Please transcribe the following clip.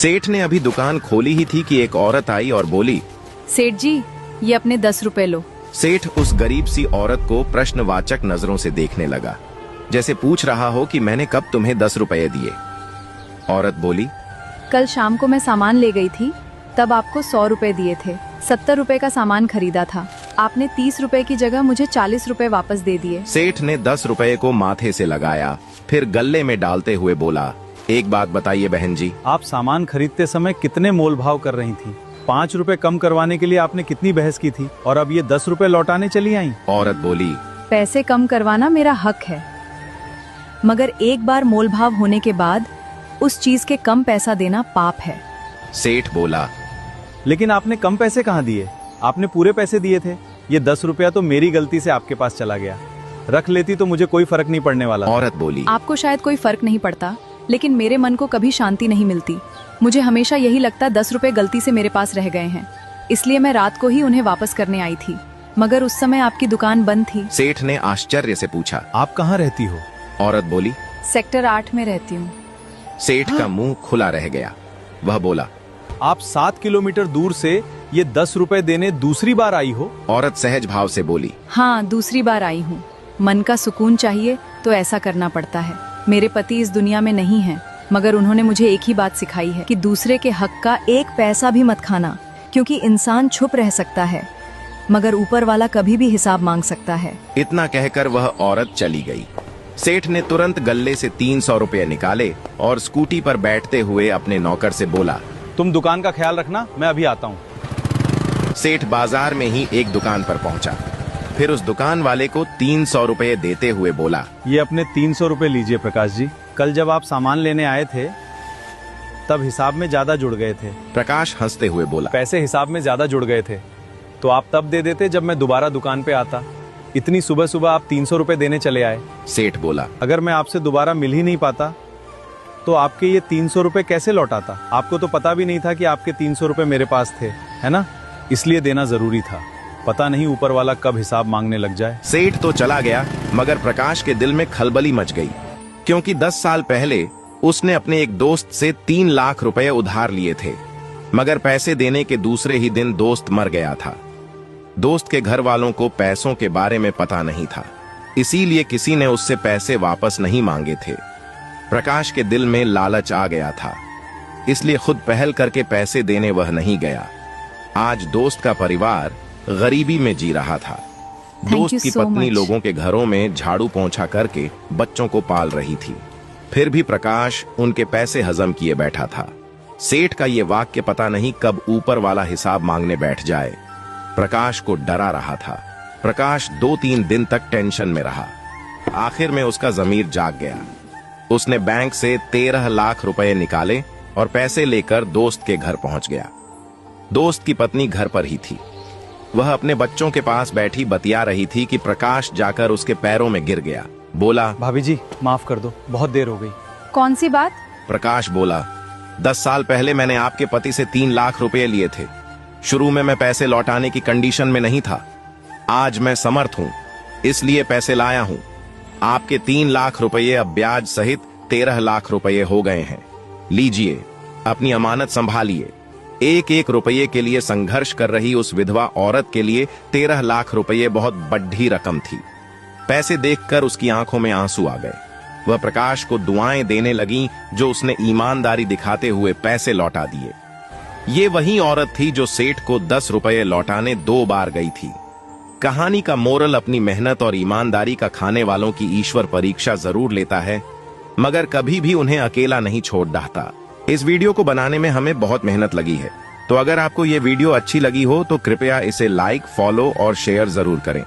सेठ ने अभी दुकान खोली ही थी कि एक औरत आई और बोली, सेठ जी, ये अपने 10 रुपए लो। सेठ उस गरीब सी औरत को प्रश्नवाचक नजरों से देखने लगा, जैसे पूछ रहा हो कि मैंने कब तुम्हें 10 रुपए दिए। औरत बोली, कल शाम को मैं सामान ले गई थी, तब आपको 100 रुपए दिए थे। 70 रुपए का सामान खरीदा था, आपने 30 रुपए की जगह मुझे 40 रुपए वापस दे दिए। सेठ ने 10 रुपए को माथे से लगाया, फिर गले में डालते हुए बोला, एक बात बताइए बहन जी, आप सामान खरीदते समय कितने मोल भाव कर रही थी? 5 रुपए कम करवाने के लिए आपने कितनी बहस की थी, और अब ये 10 रुपए लौटाने चली आई? औरत बोली, पैसे कम करवाना मेरा हक है, मगर एक बार मोल भाव होने के बाद उस चीज के कम पैसा देना पाप है। सेठ बोला, लेकिन आपने कम पैसे कहाँ दिए? आपने पूरे पैसे दिए थे। ये 10 रुपया तो मेरी गलती से आपके पास चला गया, रख लेती तो मुझे कोई फर्क नहीं पड़ने वाला। औरत बोली, आपको शायद कोई फर्क नहीं पड़ता, लेकिन मेरे मन को कभी शांति नहीं मिलती। मुझे हमेशा यही लगता 10 रुपए गलती से मेरे पास रह गए हैं, इसलिए मैं रात को ही उन्हें वापस करने आई थी, मगर उस समय आपकी दुकान बंद थी। सेठ ने आश्चर्य से पूछा, आप कहाँ रहती हो? औरत बोली, सेक्टर 8 में रहती हूँ। सेठ का मुंह खुला रह गया। वह बोला, आप 7 किलोमीटर दूर से ये 10 रुपए देने दूसरी बार आई हो? औरत सहज भाव से बोली, हाँ, दूसरी बार आई हूँ। मन का सुकून चाहिए तो ऐसा करना पड़ता है। मेरे पति इस दुनिया में नहीं हैं, मगर उन्होंने मुझे एक ही बात सिखाई है कि दूसरे के हक का एक पैसा भी मत खाना, क्योंकि इंसान छुप रह सकता है, मगर ऊपर वाला कभी भी हिसाब मांग सकता है। इतना कहकर वह औरत चली गई। सेठ ने तुरंत गल्ले से 300 रुपए निकाले और स्कूटी पर बैठते हुए अपने नौकर से बोला, तुम दुकान का ख्याल रखना, मैं अभी आता हूँ। सेठ बाजार में ही एक दुकान पर पहुंचा, फिर उस दुकान वाले को 300 रुपए देते हुए बोला, ये अपने 300 रुपए लीजिए प्रकाश जी। कल जब आप सामान लेने आए थे तब हिसाब में ज्यादा जुड़ गए थे। प्रकाश हंसते हुए बोला, पैसे हिसाब में ज्यादा जुड़ गए थे तो आप तब दे देते जब मैं दोबारा दुकान पे आता। इतनी सुबह सुबह आप 300 रुपए देने चले आए। सेठ बोला, अगर मैं आपसे दोबारा मिल ही नहीं पाता तो आपके ये 300 रुपए कैसे लौटाता? आपको तो पता भी नहीं था कि आपके 300 रुपए मेरे पास थे, है ना? इसलिए देना जरूरी था। पता नहीं ऊपर वाला कब हिसाब मांगने लग जाए। सेठ तो चला गया, मगर प्रकाश के दिल में खलबली मच गई, क्योंकि 10 साल पहले उसने अपने एक दोस्त से 3 लाख रुपए उधार लिए थे, मगर पैसे देने के दूसरे ही दिन दोस्त मर गया था। दोस्त के घर वालों को पैसों के बारे में पता नहीं था, इसीलिए किसी ने उससे पैसे वापस नहीं मांगे थे। प्रकाश के दिल में लालच आ गया था, इसलिए खुद पहल करके पैसे देने वह नहीं गया। आज दोस्त का परिवार गरीबी में जी रहा था। दोस्त की पत्नी लोगों के घरों में झाड़ू पोंछा करके बच्चों को पाल रही थी, फिर भी प्रकाश उनके पैसे हजम किए बैठा था। सेठ का ये वाक्य पता नहीं कब ऊपर वाला हिसाब मांगने बैठ जाए। प्रकाश को डरा रहा था। प्रकाश 2-3 दिन तक टेंशन में रहा। आखिर में उसका जमीर जाग गया। उसने बैंक से 13 लाख रुपए निकाले और पैसे लेकर दोस्त के घर पहुंच गया। दोस्त की पत्नी घर पर ही थी। वह अपने बच्चों के पास बैठी बतिया रही थी कि प्रकाश जाकर उसके पैरों में गिर गया। बोला, भाभी जी माफ कर दो, बहुत देर हो गई। कौन सी बात? प्रकाश बोला, 10 साल पहले मैंने आपके पति से 3 लाख रुपए लिए थे। शुरू में मैं पैसे लौटाने की कंडीशन में नहीं था। आज मैं समर्थ हूं, इसलिए पैसे लाया हूं। आपके 3 लाख रुपए अब ब्याज सहित 13 लाख रुपए हो गए हैं। लीजिए, अपनी अमानत संभालिए। एक एक रुपये के लिए संघर्ष कर रही उस विधवा औरत के लिए 13 लाख रुपये बहुत बड़ी रकम थी। पैसे देखकर उसकी आंखों में आंसू आ गए। वह प्रकाश को दुआएं देने लगी जो उसने ईमानदारी दिखाते हुए पैसे लौटा दिए। ये वही औरत थी जो सेठ को 10 रुपये लौटाने 2 बार गई थी। कहानी का मोरल अपनी मेहनत और ईमानदारी का खाने वालों की ईश्वर परीक्षा जरूर लेता है, मगर कभी भी उन्हें अकेला नहीं छोड़ डालता। इस वीडियो को बनाने में हमें बहुत मेहनत लगी है, तो अगर आपको ये वीडियो अच्छी लगी हो तो कृपया इसे लाइक, फॉलो और शेयर जरूर करें।